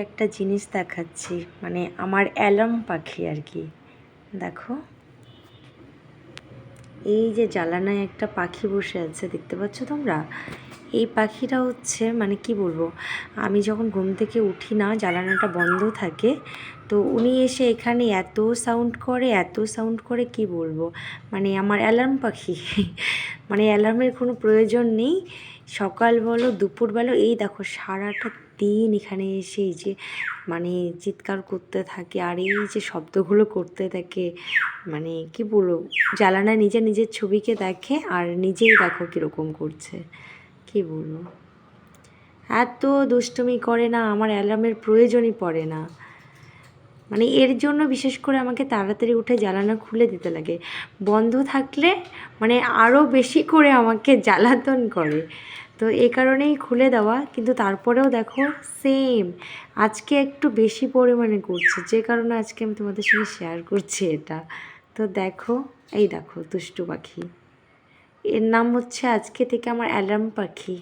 একটা জিনিস দেখাচ্ছি, মানে আমার অ্যালার্ম পাখি আর কি। দেখো, এই যে জানালায় একটা পাখি বসে আছে, দেখতে পাচ্ছ তোমরা? এই পাখিটা হচ্ছে, মানে কি বলবো, আমি যখন ঘুম থেকে উঠি না, জানালাটা বন্ধ থাকে, তো উনি এসে এখানে এত সাউন্ড করে কি বলবো, মানে আমার অ্যালার্ম পাখি। মানে অ্যালার্মের কোনো প্রয়োজন নেই, সকাল বলো দুপুর বলো, এই দেখো সারাটা দিন এখানে এসে এই যে মানে চিৎকার করতে থাকে আর এই যে শব্দগুলো করতে থাকে, মানে কি বলবো, জানালায় নিজের ছবিকে দেখে আর নিজেই দেখো কীরকম করছে, কি বলবো। এত দুষ্টুমি করে না, আমার অ্যালার্মের প্রয়োজনই পড়ে না। মানে এর জন্য বিশেষ করে আমাকে তাড়াতাড়ি উঠে জানালা খুলে দিতে লাগে, বন্ধ থাকলে মানে আরও বেশি করে আমাকে জ্বালাতন করে। তো এই কারণেই খুলে দেওয়া, কিন্তু তারপরেও দেখো সেম আজকে একটু বেশি পরিমাণে করছে, যে কারণে আজকে আমি তোমাদের সঙ্গে শেয়ার করছি এটা। তো দেখো, এই দেখো দুষ্টু পাখি, এর নাম হচ্ছে আজকে থেকে আমার অ্যালার্ম পাখি।